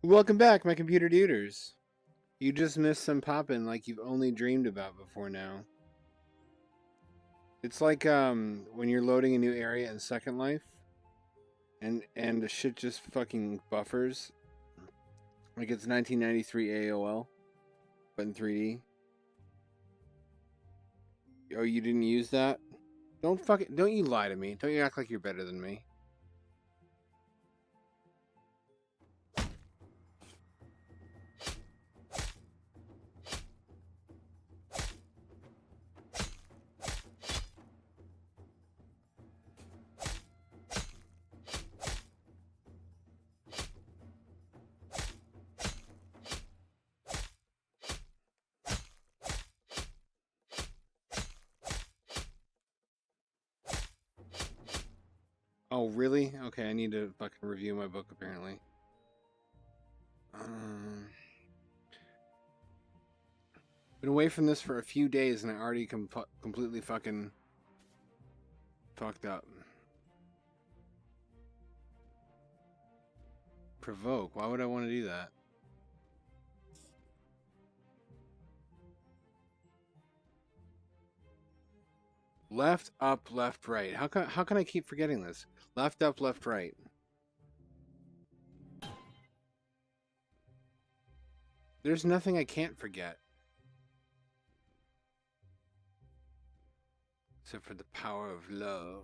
Welcome back, my computer duders. You just missed some poppin' like you've only dreamed about before now. It's like when you're loading a new area in Second Life and the shit just fucking buffers. Like it's 1993 AOL, but in 3D. Oh, you didn't use that? Don't you lie to me. Don't you act like you're better than me. Oh, really? Okay, I need to fucking review my book, apparently. Been away from this for a few days, and I already completely fucking fucked up. Provoke? Why would I want to do that? Left, up, left, right. How can I keep forgetting this? Left, up, left, right. There's nothing I can't forget. Except for the power of love.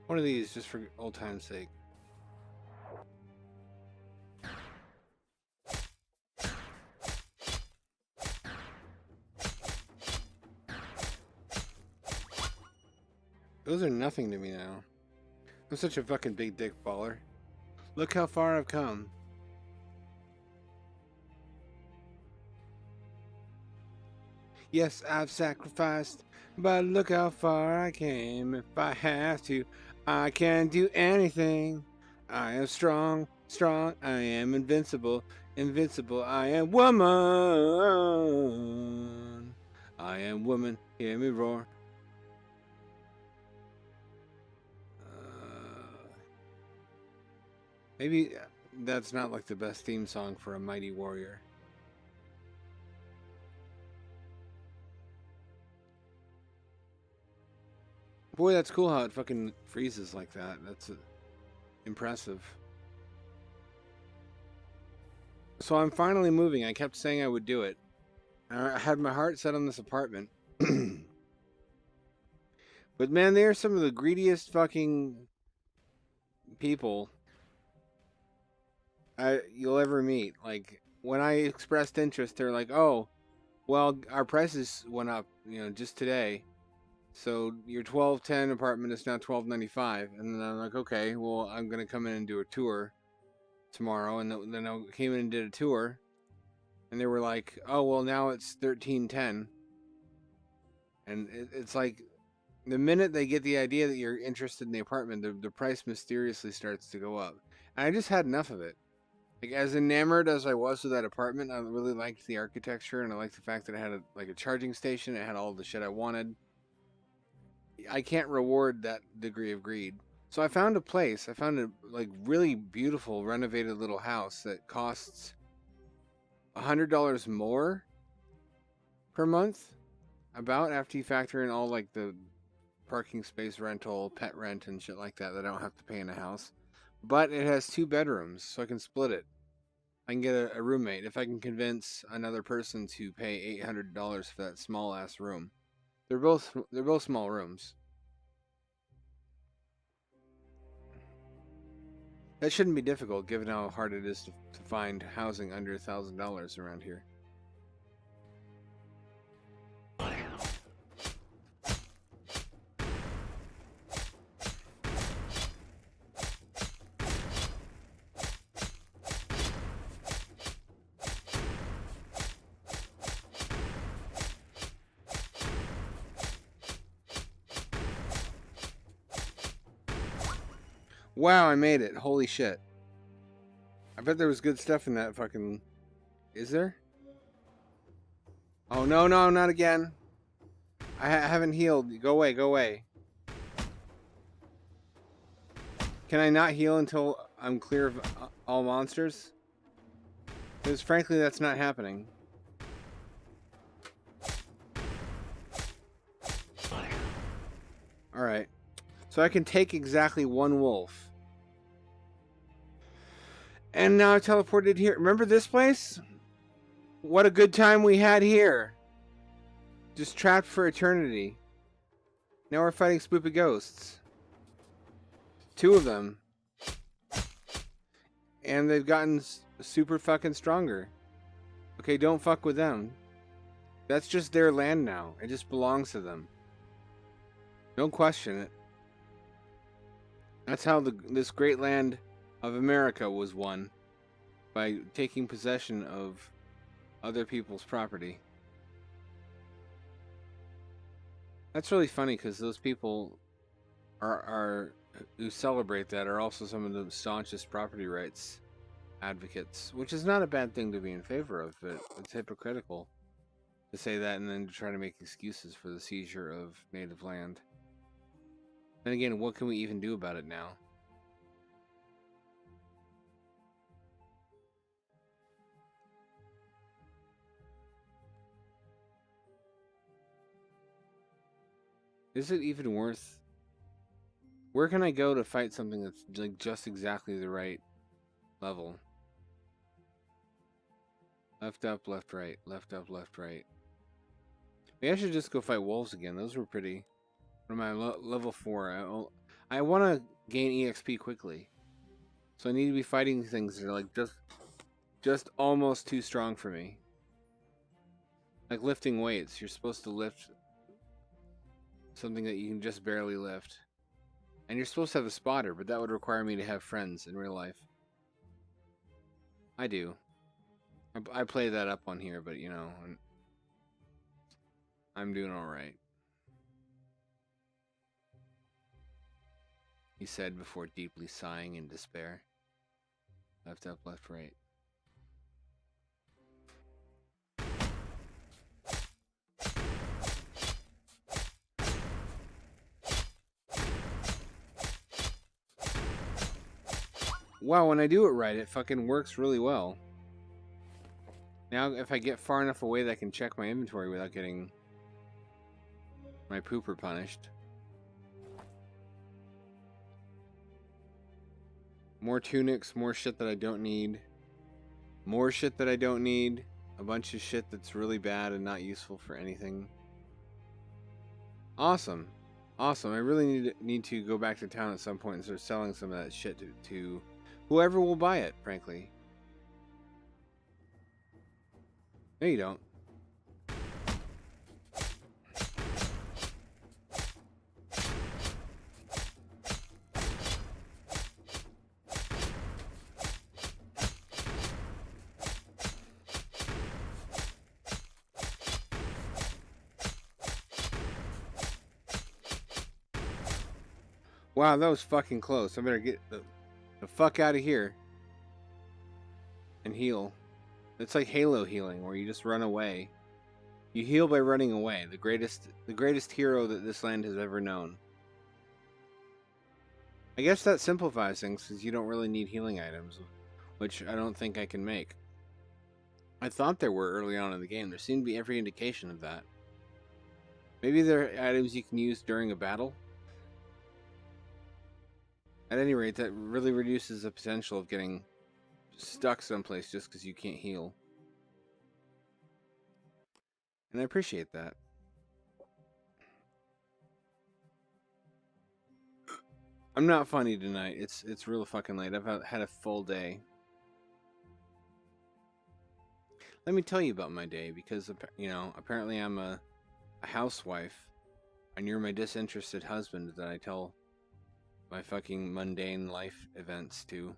One of these, just for old time's sake. Those are nothing to me now. I'm such a fucking big dick baller. Look how far I've come. Yes, I've sacrificed, but look how far I came. If I have to, I can do anything. I am strong, strong. I am invincible, invincible. I am woman. I am woman. Hear me roar. Maybe that's not like the best theme song for a mighty warrior. Boy, that's cool how it fucking freezes like that. That's impressive. So I'm finally moving. I kept saying I would do it. I had my heart set on this apartment. But man, they are some of the greediest fucking people you'll ever meet. Like, when I expressed interest, they're like, oh, well, our prices went up, just today. So your 1210 apartment is now $12.95. And then I'm like, okay, well, I'm going to come in and do a tour tomorrow. And then I came in and did a tour. And they were like, oh, well, now it's $13.10. And it's like, the minute they get the idea that you're interested in the apartment, the price mysteriously starts to go up. And I just had enough of it. Like, as enamored as I was with that apartment, I really liked the architecture, and I liked the fact that it had a charging station. It had all the shit I wanted. I can't reward that degree of greed. So I found a place. I found a really beautiful renovated little house that costs $100 more per month, about, after you factor in all like the parking space rental, pet rent, and shit like that I don't have to pay in a house. But it has 2 bedrooms, so I can split it. I can get a roommate if I can convince another person to pay $800 for that small ass room. They're both small rooms. That shouldn't be difficult, given how hard it is to find housing under $1,000 around here. Wow, I made it. Holy shit. I bet there was good stuff in that fucking... Is there? Oh, no, not again. I haven't healed. Go away, go away. Can I not heal until I'm clear of all monsters? Because frankly, that's not happening. Alright. So I can take exactly one wolf. And now I teleported here. Remember this place? What a good time we had here. Just trapped for eternity. Now we're fighting spoopy ghosts. 2 of them. And they've gotten super fucking stronger. Okay, don't fuck with them. That's just their land now. It just belongs to them. Don't question it. That's how this great land of America was won. By taking possession of other people's property. That's really funny because those people are who celebrate that are also some of the staunchest property rights advocates, which is not a bad thing to be in favor of, but it's hypocritical to say that and then to try to make excuses for the seizure of native land. Then again, what can we even do about it now? Is it even worth... Where can I go to fight something that's like just exactly the right level? Left up, left right. Left up, left right. Maybe I should just go fight wolves again. Those were pretty... What am I? Level 4. I want to gain EXP quickly. So I need to be fighting things that are like just almost too strong for me. Like lifting weights. You're supposed to lift something that you can just barely lift. And you're supposed to have a spotter, but that would require me to have friends in real life. I do. I play that up on here, but you know, I'm doing alright. He said before deeply sighing in despair. Left up, left right. Wow, when I do it right, it fucking works really well. Now, if I get far enough away that I can check my inventory without getting my pooper punished. More tunics, more shit that I don't need. More shit that I don't need. A bunch of shit that's really bad and not useful for anything. Awesome. Awesome. I really need to go back to town at some point and start selling some of that shit to whoever will buy it, frankly. No, you don't. Wow, that was fucking close. I better get the fuck out of here and heal. It's like Halo healing, where you just run away. You heal by running away. The greatest hero that this land has ever known. I guess that simplifies things, because you don't really need healing items, which I don't think I can make. I thought there were early on in the game. There seemed to be every indication of that. Maybe they're items you can use during a battle. At any rate, that really reduces the potential of getting stuck someplace just because you can't heal. And I appreciate that. I'm not funny tonight. It's real fucking late. I've had a full day. Let me tell you about my day, because you know, apparently I'm a housewife, and you're my disinterested husband that I tell my fucking mundane life events to.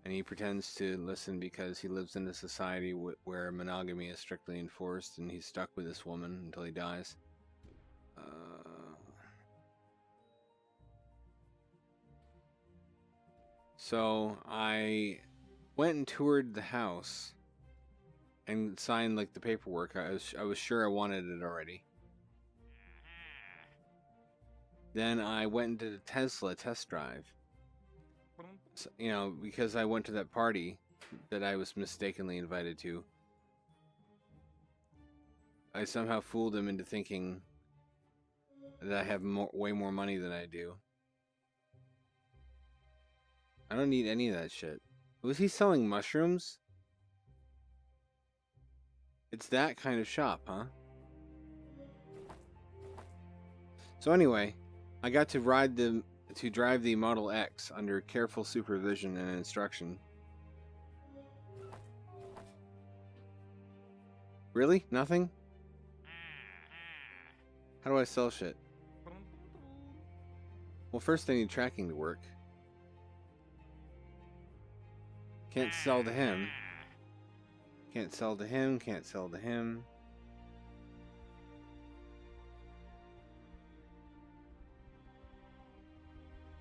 And he pretends to listen because he lives in a society where monogamy is strictly enforced, and he's stuck with this woman until he dies. So I went and toured the house and signed like the paperwork. I was sure I wanted it already. Then I went into the Tesla test drive. So, you know, because I went to that party that I was mistakenly invited to. I somehow fooled him into thinking that I have way more money than I do. I don't need any of that shit. Was he selling mushrooms? It's that kind of shop, huh? So anyway, I got to drive the Model X under careful supervision and instruction. Really? Nothing? How do I sell shit? Well, first I need tracking to work. Can't sell to him. Can't sell to him, can't sell to him.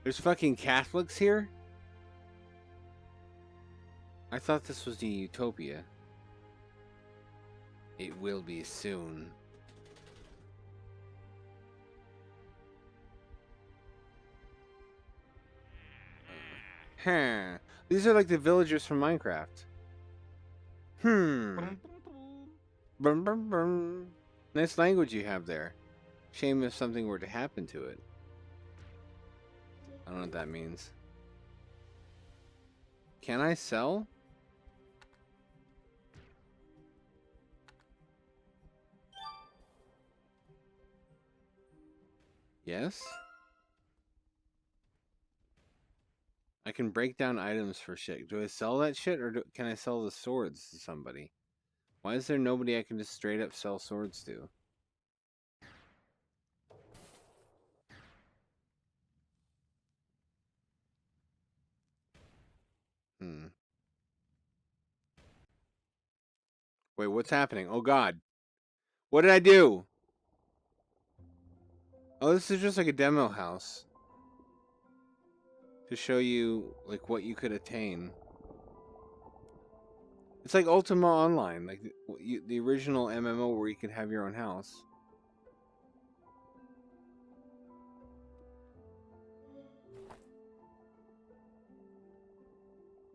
There's fucking Catholics here? I thought this was the utopia. It will be soon. Huh. These are like the villagers from Minecraft. Brum, brum, brum. Nice language you have there. Shame if something were to happen to it. I don't know what that means. Can I sell? Yes? I can break down items for shit. Do I sell that shit, or can I sell the swords to somebody? Why is there nobody I can just straight up sell swords to? Wait, what's happening? Oh god. What did I do? Oh, this is just like a demo house. To show you, like, what you could attain. It's like Ultima Online, like the original MMO where you could have your own house.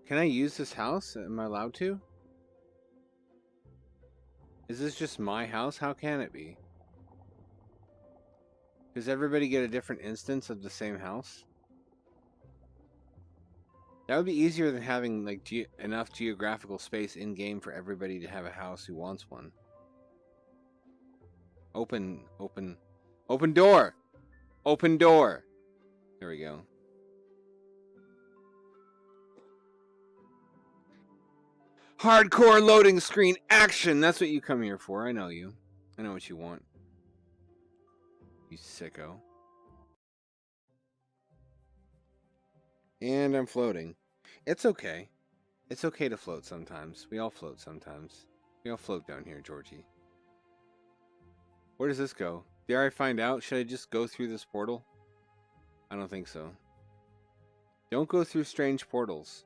Can I use this house? Am I allowed to? Is this just my house? How can it be? Does everybody get a different instance of the same house? That would be easier than having like enough geographical space in game for everybody to have a house who wants one. Open door! Open door! There we go. Hardcore loading screen action! That's what you come here for. I know you. I know what you want. You sicko. And I'm floating. It's okay. It's okay to float sometimes. We all float sometimes. We all float down here, Georgie. Where does this go? Dare I find out? Should I just go through this portal? I don't think so. Don't go through strange portals.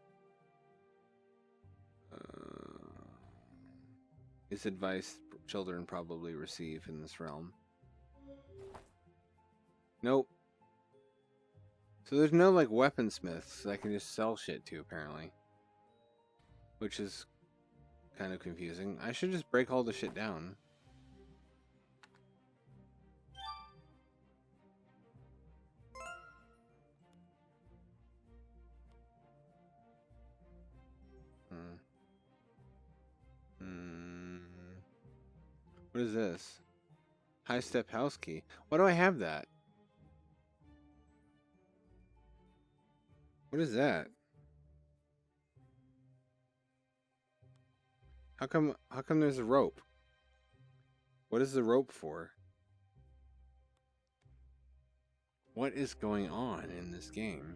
Is advice children probably receive in this realm. Nope. So there's no like weaponsmiths that I can just sell shit to apparently. Which is kind of confusing. I should just break all the shit down. What is this? High step house key. Why do I have that? What is that? How come there's a rope? What is the rope for? What is going on in this game?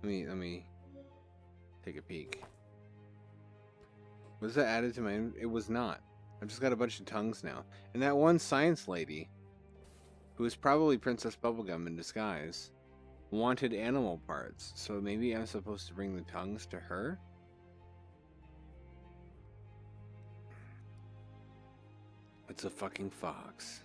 Let me take a peek. Was that added to my... It was not. I've just got a bunch of tongues now. And that one science lady, who is probably Princess Bubblegum in disguise, wanted animal parts. So maybe I'm supposed to bring the tongues to her? It's a fucking fox.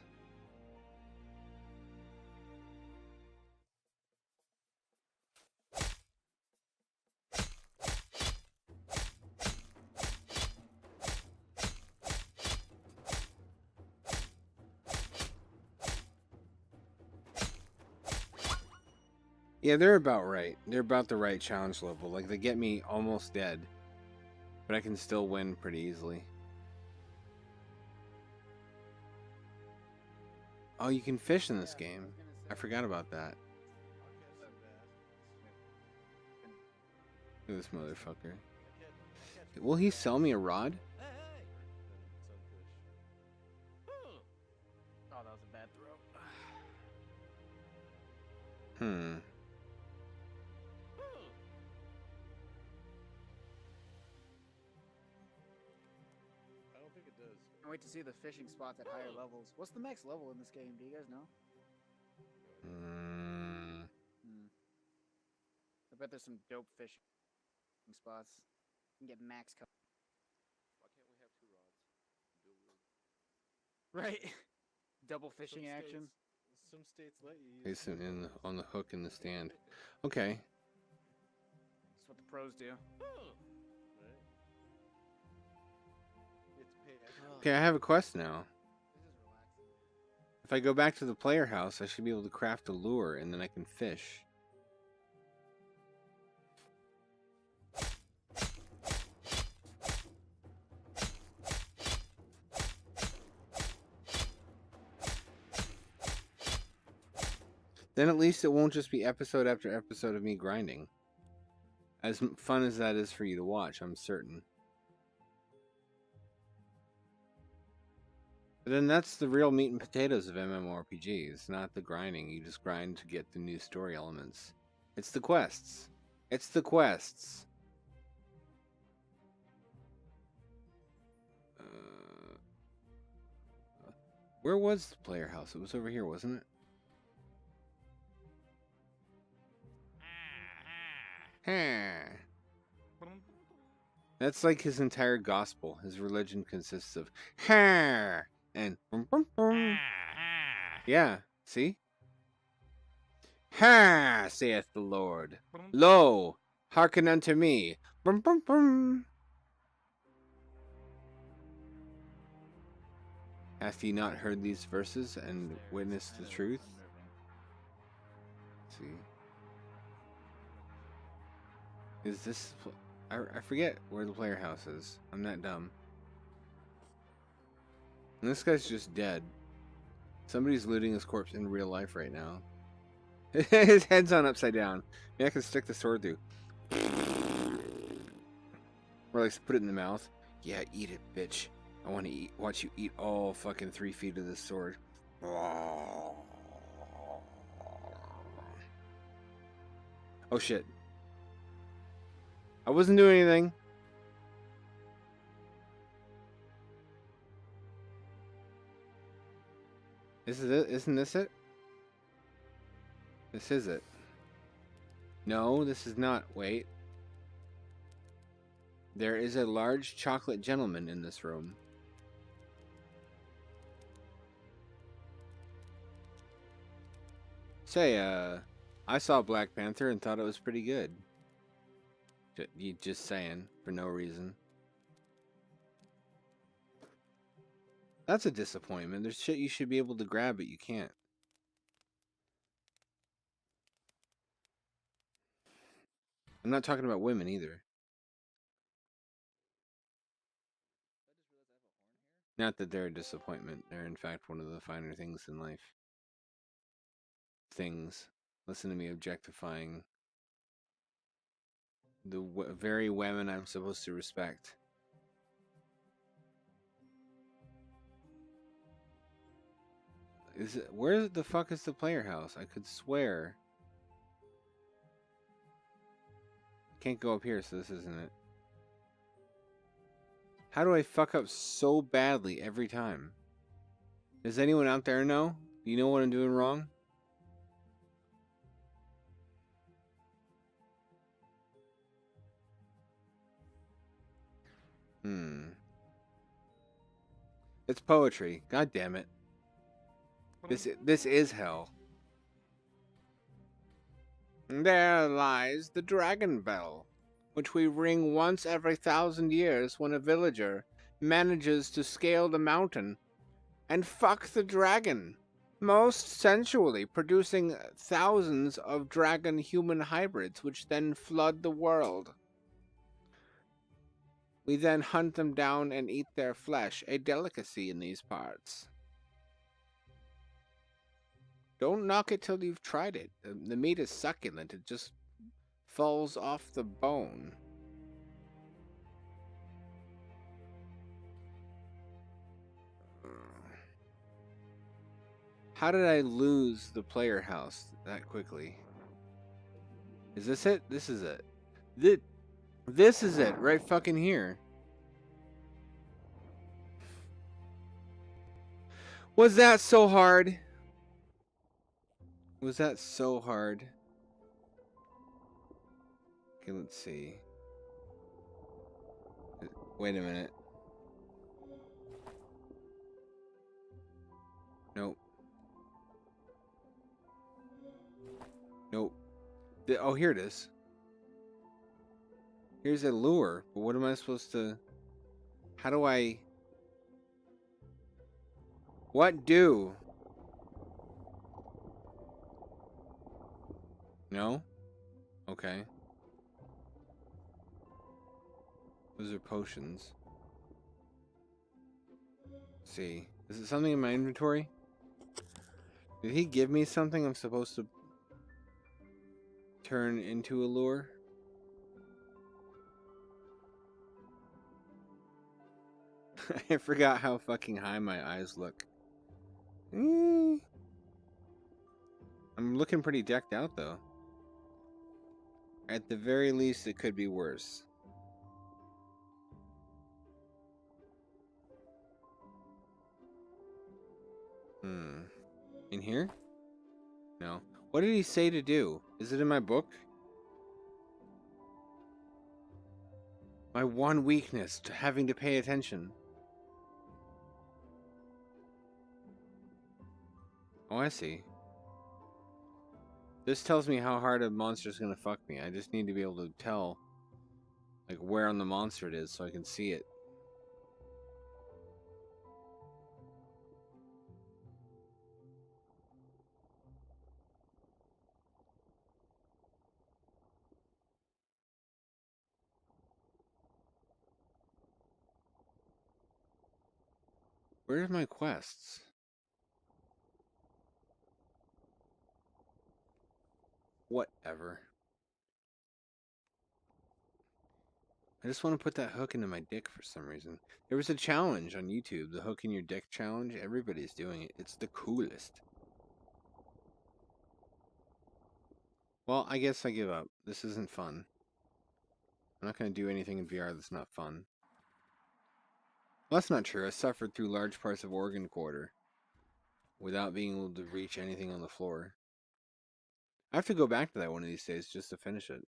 Yeah, they're about right. They're about the right challenge level. Like, they get me almost dead, but I can still win pretty easily. Oh, you can fish in this game. I forgot about that. Look at this motherfucker. Will he sell me a rod? Oh, that was a bad throw. Hmm. I don't think it does. Can't wait to see the fishing spots at higher levels. What's the max level in this game? Do you guys know? I bet there's some dope fishing spots. You can get max cover. Why can't we have 2 rods? Right. Double fishing action. Some states let you use. Place him in on the hook in the stand. Okay. That's what the pros do. Right? It's paid. Okay, I have a quest now. This is relaxing. If I go back to the player house, I should be able to craft a lure, and then I can fish. Then at least it won't just be episode after episode of me grinding. As fun as that is for you to watch, I'm certain. But then that's the real meat and potatoes of MMORPGs, not the grinding. You just grind to get the new story elements. It's the quests. It's the quests. Where was the player house? It was over here, wasn't it? That's like his entire gospel. His religion consists of and yeah, see? Ha, saith the Lord. Lo, hearken unto me. Hath ye not heard these verses and witnessed the truth? Let's see. Is this... I forget where the player house is. I'm that dumb. And this guy's just dead. Somebody's looting his corpse in real life right now. His head's on upside down. Maybe I can stick the sword through. Or like put it in the mouth. Yeah, eat it, bitch. I want to watch you eat all fucking 3 feet of this sword. Oh shit. I wasn't doing anything. This is it? Isn't this it? This is it. No, this is not. Wait. There is a large chocolate gentleman in this room. Say, I saw Black Panther and thought it was pretty good. You just saying, for no reason. That's a disappointment. There's shit you should be able to grab, but you can't. I'm not talking about women either. Not that they're a disappointment. They're in fact one of the finer things in life. Things. Listen to me objectifying the very women I'm supposed to respect. Is it, where the fuck is the player house? I could swear. Can't go up here, so this isn't it. How do I fuck up so badly every time? Does anyone out there know? Do you know what I'm doing wrong? It's poetry. God damn it. This is hell. There lies the dragon bell, which we ring once every 1,000 years when a villager manages to scale the mountain and fuck the dragon. most sensually, producing thousands of dragon-human hybrids, which then flood the world. We then hunt them down and eat their flesh, a delicacy in these parts. Don't knock it till you've tried it. The meat is succulent, it just falls off the bone. How did I lose the player house that quickly? Is this it? This is it. This is it, right fucking here. Was that so hard? Was that so hard? Okay, let's see. Wait a minute. Nope. Nope. Oh, here it is. Here's a lure, but what am I supposed to... How do I... What do? No? Okay. Those are potions. Let's see. Is it something in my inventory? Did he give me something I'm supposed to turn into a lure? I forgot how fucking high my eyes look. I'm looking pretty decked out though. At the very least, it could be worse. In here? No. What did he say to do? Is it in my book? My one weakness, to having to pay attention. Oh, I see. This tells me how hard a monster's gonna fuck me. I just need to be able to tell, like, where on the monster it is so I can see it. Where are my quests? Whatever. I just want to put that hook into my dick for some reason. There was a challenge on YouTube, the hook in your dick challenge. Everybody's doing it. It's the coolest. Well, I guess I give up. This isn't fun. I'm not going to do anything in VR that's not fun. Well, that's not true. I suffered through large parts of Organ Quarter without being able to reach anything on the floor. I have to go back to that one of these days just to finish it.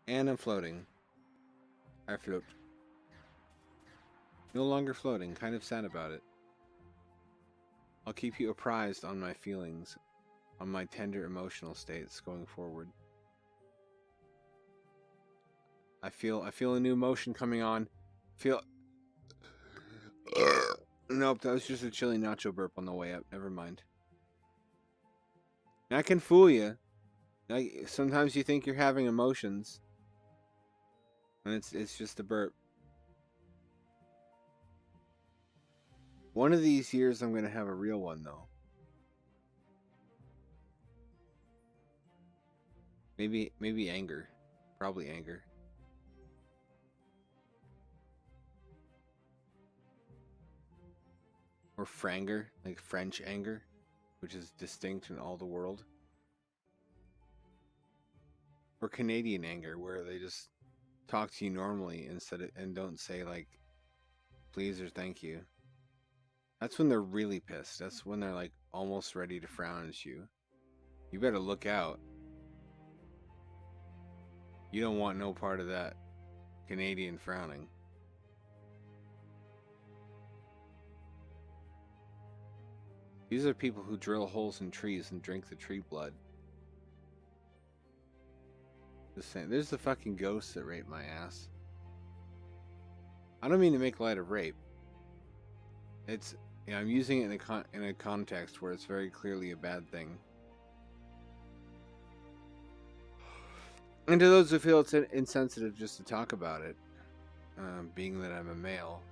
And I'm floating. I float. No longer floating. Kind of sad about it. I'll keep you apprised on my feelings, on my tender emotional states going forward. I feel a new emotion coming on. Nope, that was just a chili nacho burp on the way up. Never mind. I can fool you. Sometimes you think you're having emotions, and it's just a burp. One of these years, I'm gonna have a real one, though. Maybe anger. Probably anger. Or franger, like French anger, which is distinct in all the world. Or Canadian anger, where they just talk to you normally and don't say like please or thank you. That's when they're really pissed. That's when they're like almost ready to frown at you. You better look out. You don't want no part of that Canadian frowning. These are people who drill holes in trees and drink the tree blood. Just saying. There's the fucking ghosts that raped my ass. I don't mean to make light of rape. It's, I'm using it in a context where it's very clearly a bad thing. And to those who feel it's insensitive just to talk about it, being that I'm a male,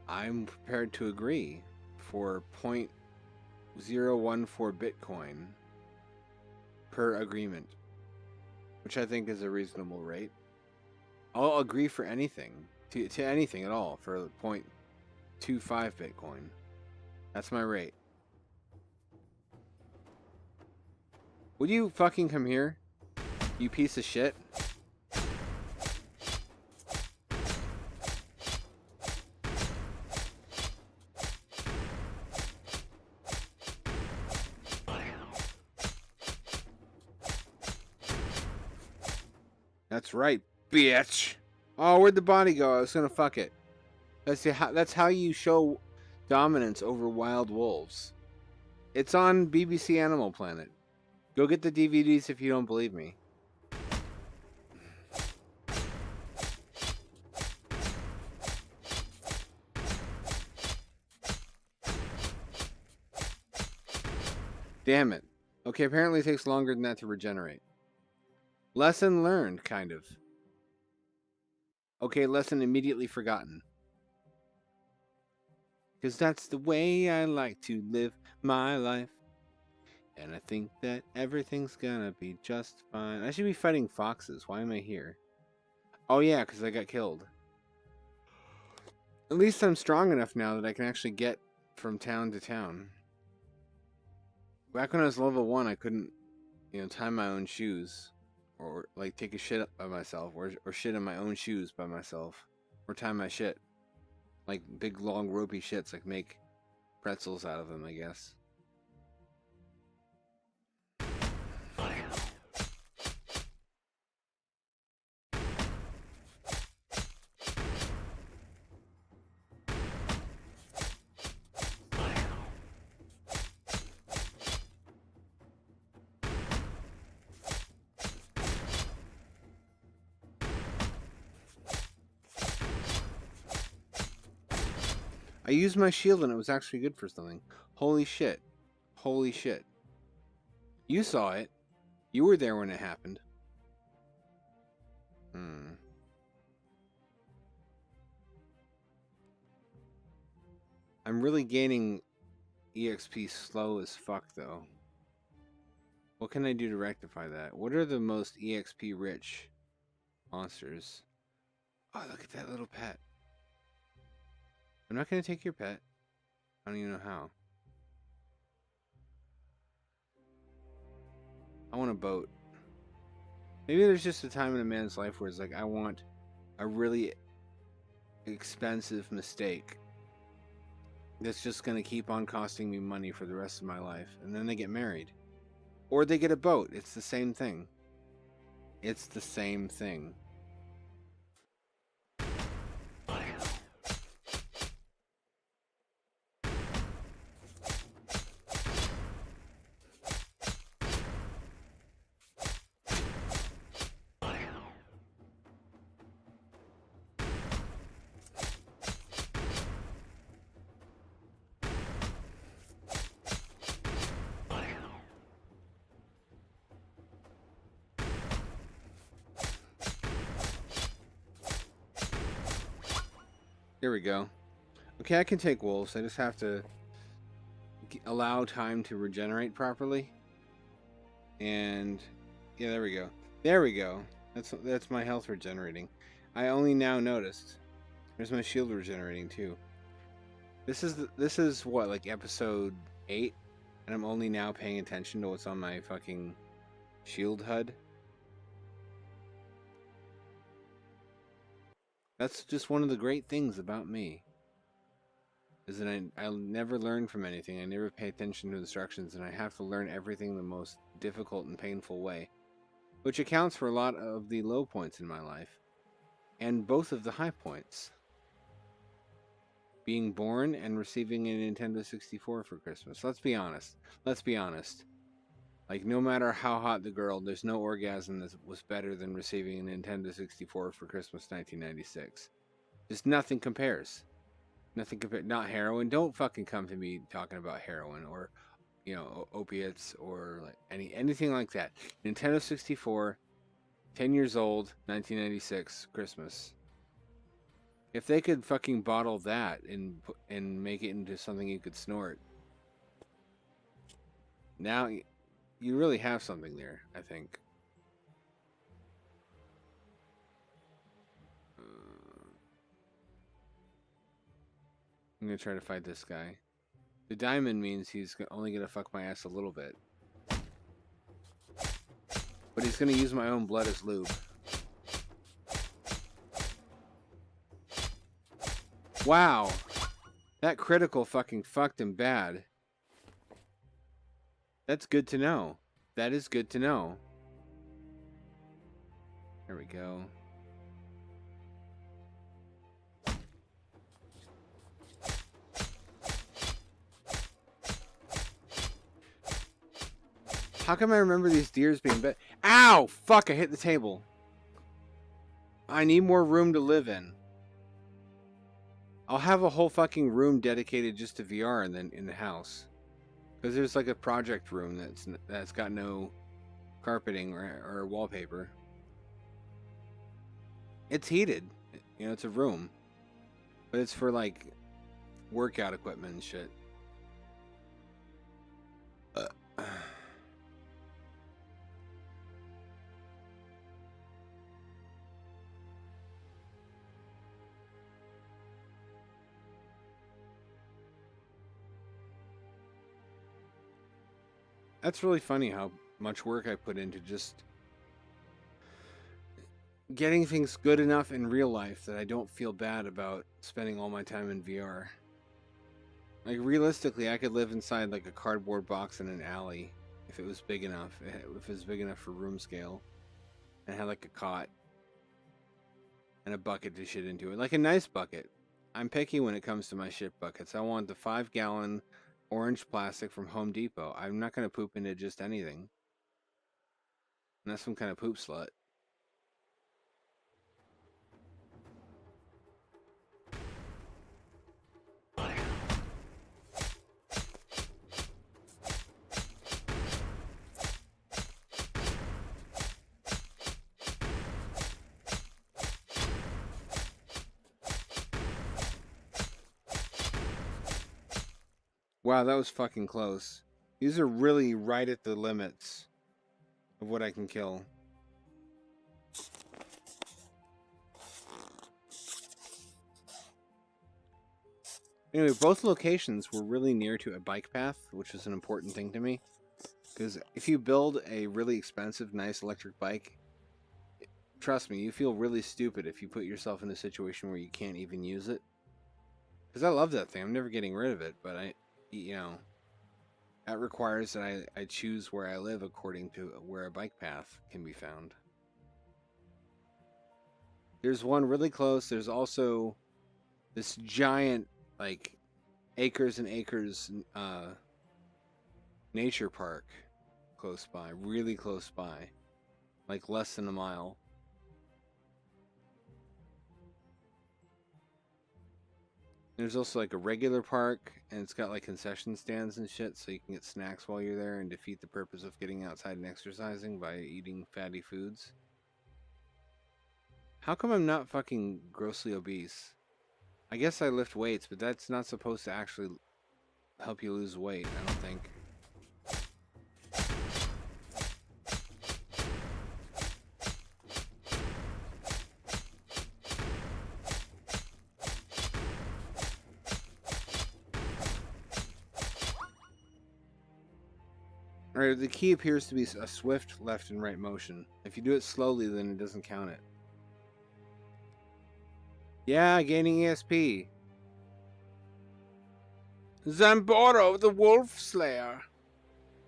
I'm prepared to agree for 0.014 Bitcoin per agreement, which I think is a reasonable rate. I'll agree for anything, to anything at all, for 0.25 Bitcoin. That's my rate. Would you fucking come here, you piece of shit? That's right, bitch. Oh, where'd the body go? I was gonna fuck it. That's how you show dominance over wild wolves. It's on BBC Animal Planet. Go get the DVDs if you don't believe me. Damn it. Okay, apparently it takes longer than that to regenerate. Lesson learned, kind of. Okay, lesson immediately forgotten. Because that's the way I like to live my life. And I think that everything's gonna be just fine. I should be fighting foxes. Why am I here? Oh yeah, because I got killed. At least I'm strong enough now that I can actually get from town to town. Back when I was level 1, I couldn't, tie my own shoes. Or, like, take a shit by myself. Or shit in my own shoes by myself. Or tie my shit. Like, big, long, ropey shits. Like, make pretzels out of them, I guess. I used my shield and it was actually good for something. Holy shit. Holy shit. You saw it. You were there when it happened. I'm really gaining EXP slow as fuck, though. What can I do to rectify that? What are the most EXP rich monsters? Oh, look at that little pet. I'm not going to take your pet. I don't even know how. I want a boat. Maybe there's just a time in a man's life where it's like, I want a really expensive mistake that's just going to keep on costing me money for the rest of my life. And then they get married. Or they get a boat. It's the same thing. It's the same thing. Here we go. Okay, I can take wolves. I just have to allow time to regenerate properly. And yeah, there we go. There we go. That's my health regenerating. I only now noticed. There's my shield regenerating too. This is what, like episode 8, and I'm only now paying attention to what's on my fucking shield HUD. That's just one of the great things about me. Is that I'll never learn from anything. I never pay attention to instructions, and I have to learn everything the most difficult and painful way. Which accounts for a lot of the low points in my life. And both of the high points. Being born and receiving a Nintendo 64 for Christmas. Let's be honest. Let's be honest. Like, no matter how hot the girl, there's no orgasm that was better than receiving a Nintendo 64 for Christmas 1996. Just nothing compares. Nothing compared. Not heroin. Don't fucking come to me talking about heroin or, opiates or like anything like that. Nintendo 64, 10 years old, 1996, Christmas. If they could fucking bottle that and make it into something you could snort, now you really have something there, I think. I'm gonna try to fight this guy. The diamond means he's only gonna fuck my ass a little bit. But he's gonna use my own blood as lube. Wow. That critical fucking fucked him bad. That's good to know. That is good to know. There we go. How come I remember these deers being bad? Ow! Fuck, I hit the table. I need more room to live in. I'll have a whole fucking room dedicated just to VR and then in the house. Because there's like a project room that's got no carpeting or wallpaper. It's heated. It's a room. But it's for like workout equipment and shit. That's really funny how much work I put into just getting things good enough in real life that I don't feel bad about spending all my time in VR. Like, realistically, I could live inside like a cardboard box in an alley if it was big enough. If it was big enough for room scale. And had like a cot and a bucket to shit into it. Like a nice bucket. I'm picky when it comes to my shit buckets. I want the 5-gallon orange plastic from Home Depot. I'm not going to poop into just anything. I'm not some kind of poop slut. Wow, that was fucking close. These are really right at the limits of what I can kill. Anyway, both locations were really near to a bike path, which was an important thing to me. Because if you build a really expensive, nice electric bike, trust me, you feel really stupid if you put yourself in a situation where you can't even use it. Because I love that thing. I'm never getting rid of it, but that requires that I choose where I live according to where a bike path can be found. There's one really close. There's also this giant, like, acres and acres nature park close by, really close by, like less than a mile. There's also like a regular park, and it's got like concession stands and shit, so you can get snacks while you're there and defeat the purpose of getting outside and exercising by eating fatty foods. How come I'm not fucking grossly obese? I guess I lift weights, but that's not supposed to actually help you lose weight, I don't think. Alright, the key appears to be a swift left and right motion. If you do it slowly, then it doesn't count it. Yeah, gaining ESP. Zamboro, the wolf slayer.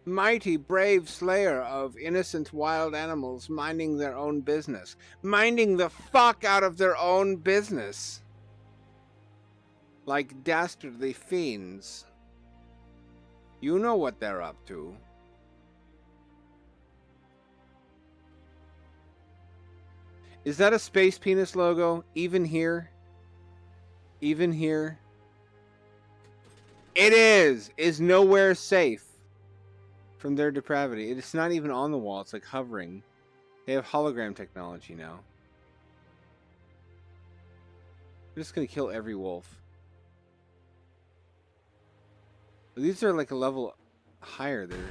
Mighty, brave slayer of innocent wild animals minding their own business. Minding the fuck out of their own business. Like dastardly fiends. You know what they're up to. Is that a space penis logo, even here? Even here, it is nowhere safe from their depravity. It's not even on the wall. It's like hovering. They have hologram technology now. I'm just gonna kill every wolf. These are like a level higher there.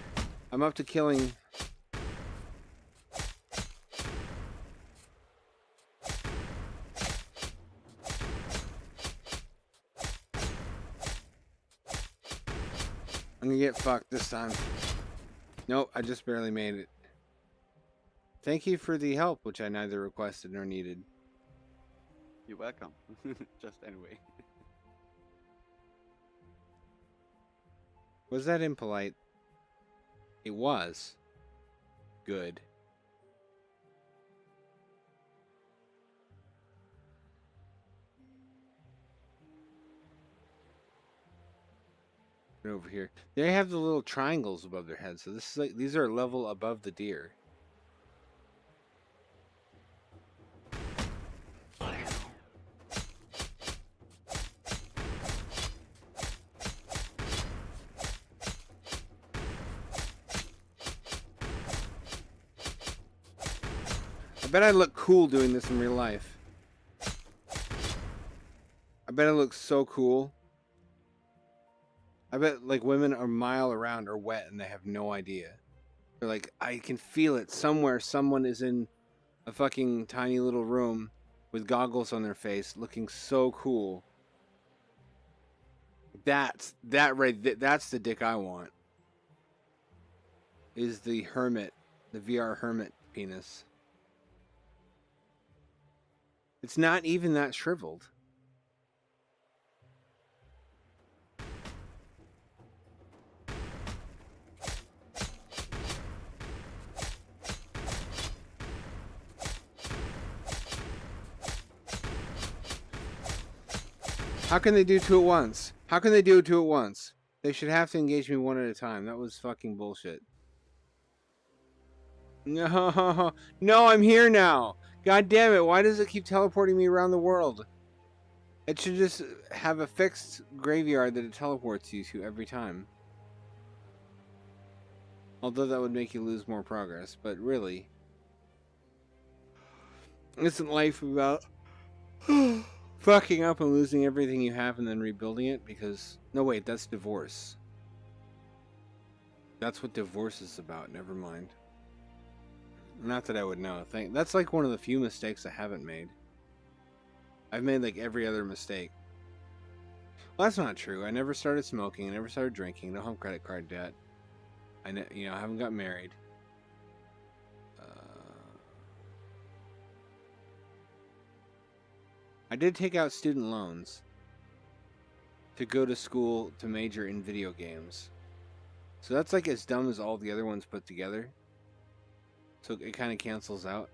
I'm up to killing. I'm gonna get fucked this time. Nope, I just barely made it. Thank you for the help, which I neither requested nor needed. You're welcome. Just anyway. Was that impolite? It was. Good. Over here, they have the little triangles above their heads, so this is like these are a level above the deer. I bet I look cool doing this in real life. I bet it looks so cool. I bet like women a mile around are wet and they have no idea. They're like, I can feel it somewhere. Someone is in a fucking tiny little room with goggles on their face, looking so cool. That's the dick I want. Is the hermit, the VR hermit penis. It's not even that shriveled. How can they do two at once? How can they do two at once? They should have to engage me one at a time. That was fucking bullshit. No, no, I'm here now. God damn it, why does it keep teleporting me around the world? It should just have a fixed graveyard that it teleports you to every time. Although that would make you lose more progress, but really. Isn't life about fucking up and losing everything you have and then rebuilding it? Because, no wait, that's divorce. That's what divorce is about, never mind. Not that I would know. That's like one of the few mistakes I haven't made. I've made like every other mistake. Well, that's not true. I never started smoking. I never started drinking. Don't have credit card debt. I haven't got married. I did take out student loans to go to school to major in video games. So that's like as dumb as all the other ones put together. So it kind of cancels out.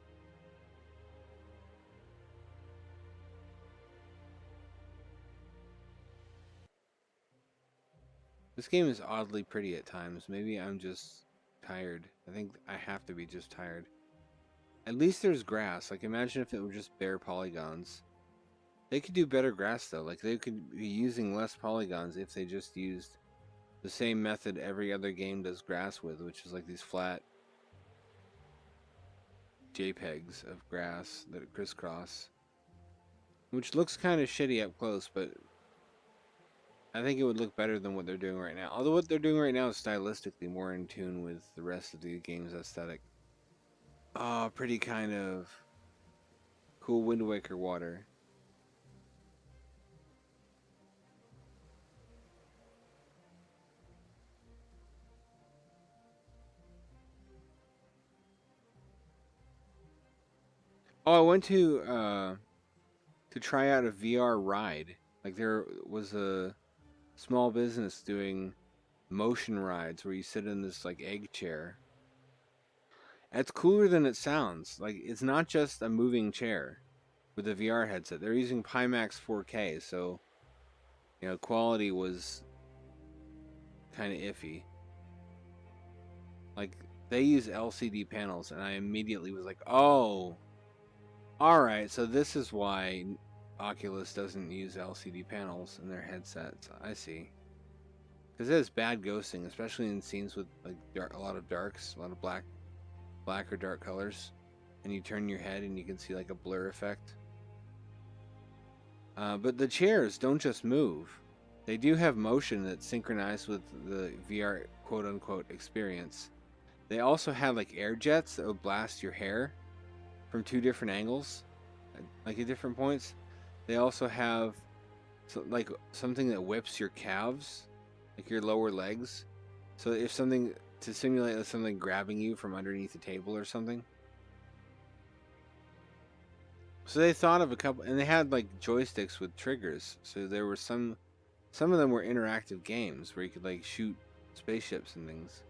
This game is oddly pretty at times. Maybe I'm just tired. I think I have to be just tired. At least there's grass. Like, imagine if it were just bare polygons. They could do better grass, though. Like, they could be using less polygons if they just used the same method every other game does grass with, which is like these flat JPEGs of grass that crisscross. Which looks kind of shitty up close, but I think it would look better than what they're doing right now. Although what they're doing right now is stylistically more in tune with the rest of the game's aesthetic. Oh, pretty kind of cool Wind Waker water. Oh, I went to try out a VR ride. Like, there was a small business doing motion rides where you sit in this like egg chair. It's cooler than it sounds. Like, it's not just a moving chair with a VR headset. They're using Pimax 4K, so quality was kind of iffy. Like, they use LCD panels, and I immediately was like, oh, all right, so this is why Oculus doesn't use LCD panels in their headsets. I see. Because it has bad ghosting, especially in scenes with like a lot of darks, a lot of black or dark colors, and you turn your head and you can see like a blur effect. But the chairs don't just move. They do have motion that's synchronized with the VR quote-unquote experience. They also have like air jets that would blast your hair from 2 different angles, like at different points. They also have like something that whips your calves, like your lower legs. So if something, to simulate something grabbing you from underneath the table or something. So they thought of a couple, and they had like joysticks with triggers. So there were some of them were interactive games where you could like shoot spaceships and things.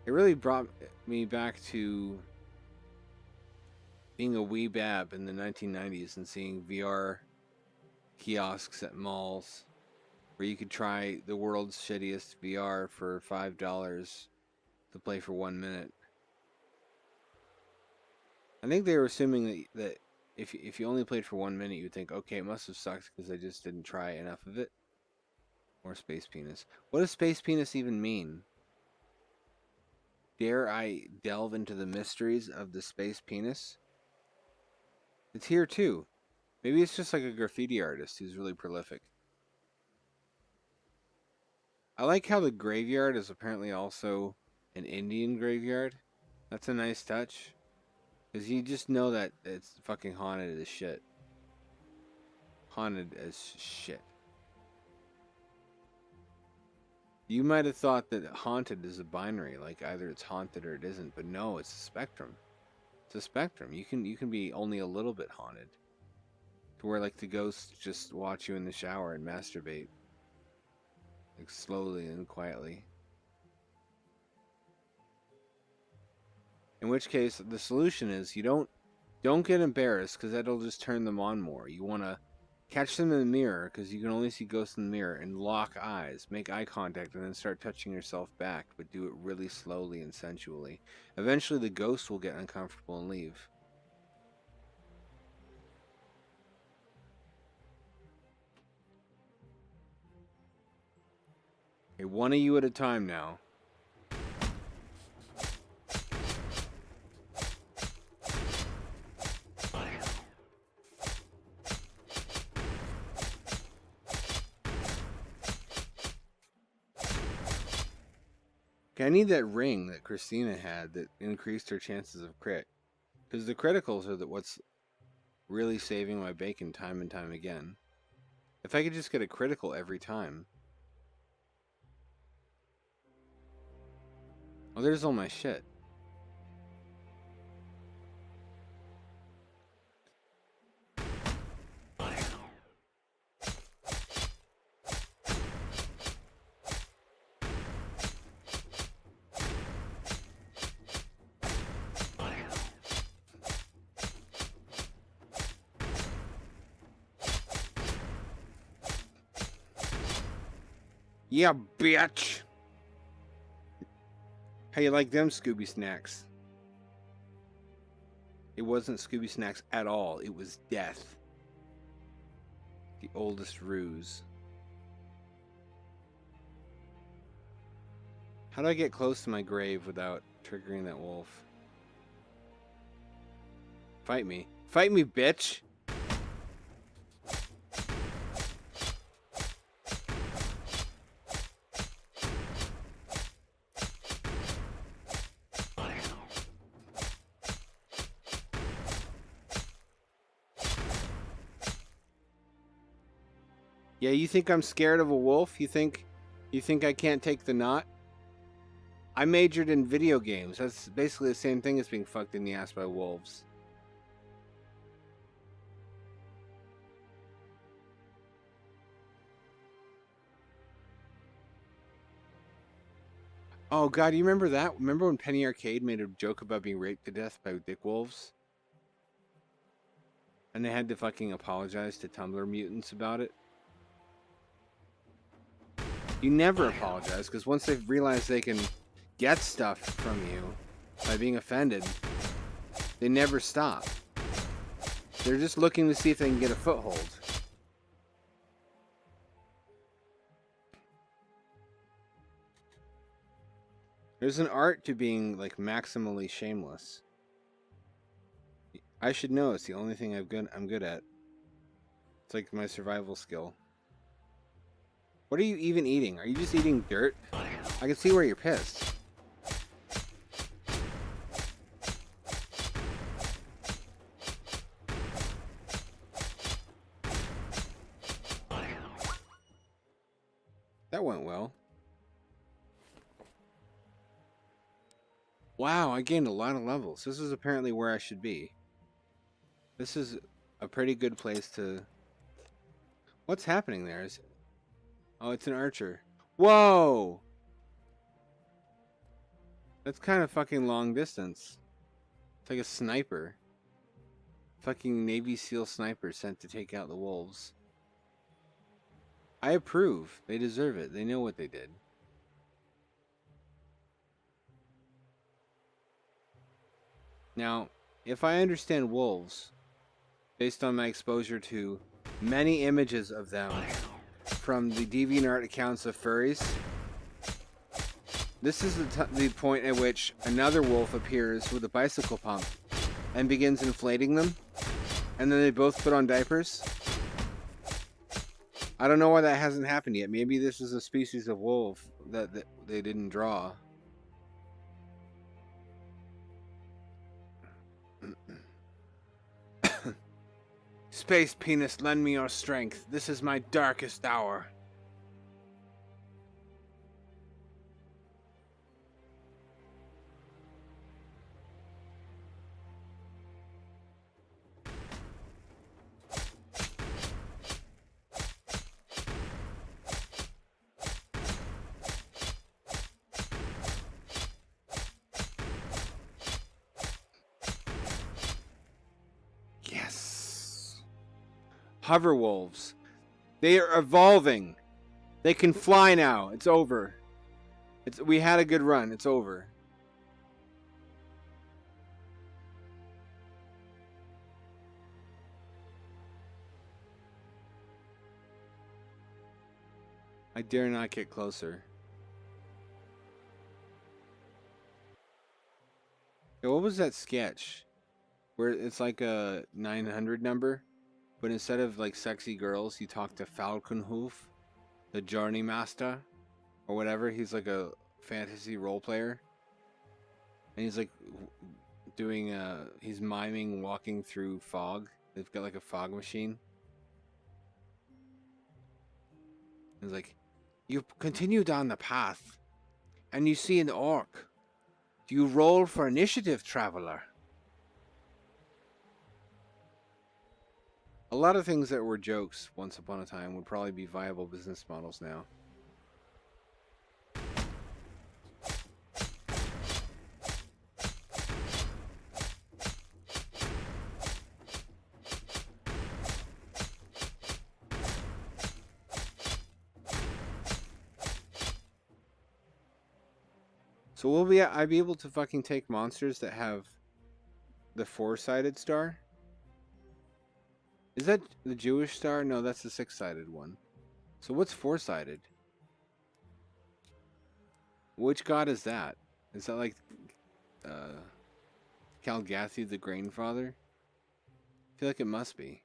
It really brought me back to being a wee bab in the 1990s and seeing VR kiosks at malls where you could try the world's shittiest VR for $5 to play for 1 minute. I think they were assuming that if you only played for 1 minute, you would think, okay, it must have sucked because I just didn't try enough of it. Or space penis. What does space penis even mean? Dare I delve into the mysteries of the space penis? It's here too. Maybe it's just like a graffiti artist who's really prolific. I like how the graveyard is apparently also an Indian graveyard. That's a nice touch. Because you just know that it's fucking haunted as shit. Haunted as shit. You might have thought that haunted is a binary, like either it's haunted or it isn't, but no, it's a spectrum. It's a spectrum. You can be only a little bit haunted. To where like the ghosts just watch you in the shower and masturbate. Like slowly and quietly. In which case, the solution is you don't get embarrassed because that'll just turn them on more. You want to catch them in the mirror because you can only see ghosts in the mirror and lock eyes, make eye contact, and then start touching yourself back, but do it really slowly and sensually. Eventually, the ghost will get uncomfortable and leave. Okay, one of you at a time now. Okay, I need that ring that Christina had that increased her chances of crit. Because the criticals are what's really saving my bacon time and time again. If I could just get a critical every time. Oh, there's all my shit. Yeah, bitch! How you like them Scooby Snacks? It wasn't Scooby Snacks at all. It was death. The oldest ruse. How do I get close to my grave without triggering that wolf? Fight me. Fight me, bitch! Yeah, you think I'm scared of a wolf? You think I can't take the knot? I majored in video games. That's basically the same thing as being fucked in the ass by wolves. Oh god, you remember that? Remember when Penny Arcade made a joke about being raped to death by dick wolves? And they had to fucking apologize to Tumblr mutants about it? You never apologize, because once they've realized they can get stuff from you by being offended, they never stop. They're just looking to see if they can get a foothold. There's an art to being like maximally shameless. I should know. It's the only thing I'm good at. It's like my survival skill. What are you even eating? Are you just eating dirt? I can see where you're pissed. That went well. Wow, I gained a lot of levels. This is apparently where I should be. This is a pretty good place to... What's happening there? Oh, it's an archer. Whoa! That's kind of fucking long distance. It's like a sniper. Fucking Navy SEAL sniper sent to take out the wolves. I approve. They deserve it. They know what they did. Now, if I understand wolves, based on my exposure to many images of them from the DeviantArt accounts of furries, this is the point at which another wolf appears with a bicycle pump and begins inflating them, and then they both put on diapers. I don't know why that hasn't happened yet. Maybe this is a species of wolf that they didn't draw. Space penis, lend me your strength. This is my darkest hour. Hover wolves. They are evolving. They can fly now. It's over. We had a good run. It's over. I dare not get closer. Hey, what was that sketch? Where it's like a 900 number? But instead of like sexy girls, you talk to Falconhoof, the Journey Master, or whatever. He's like a fantasy role player, and he's like doing he's miming walking through fog. They've got like a fog machine. He's like, you continue down the path, and you see an orc. Do you roll for initiative, traveler? A lot of things that were jokes once upon a time would probably be viable business models now. So will I be able to fucking take monsters that have the 4-sided star? Is that the Jewish star? No, that's the 6-sided one. So what's 4-sided? Which god is that? Is that like Calgathy the Grainfather? I feel like it must be.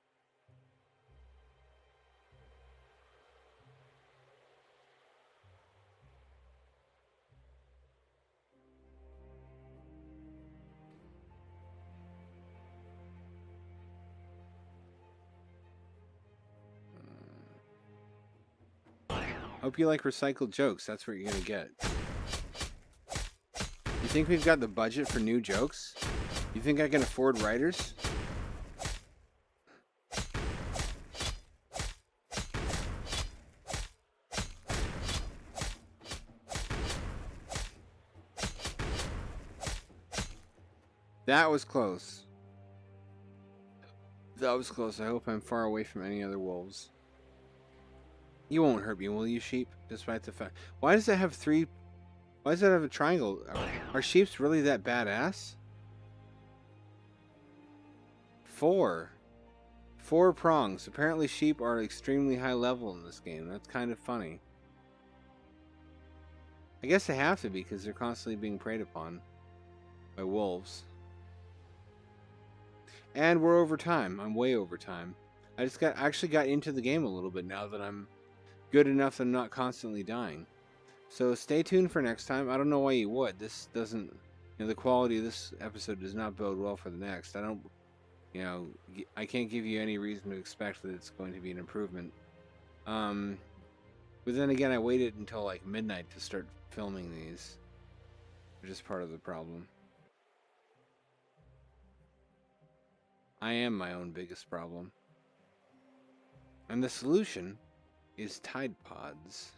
Hope you like recycled jokes. That's what you're gonna get. You think we've got the budget for new jokes? You think I can afford writers? That was close. That was close. I hope I'm far away from any other wolves. You won't hurt me, will you, sheep? Despite the fact... Why does it have 3... Why does it have a triangle? Are sheeps really that badass? 4. 4 prongs. Apparently sheep are extremely high level in this game. That's kind of funny. I guess they have to be because they're constantly being preyed upon by wolves. And we're over time. I'm way over time. I actually got into the game a little bit now that I'm good enough that I'm not constantly dying. So stay tuned for next time. I don't know why you would. This doesn't, the quality of this episode does not bode well for the next. I don't, I can't give you any reason to expect that it's going to be an improvement. But then again, I waited until like midnight to start filming these, which is part of the problem. I am my own biggest problem. And the solution is Tide Pods.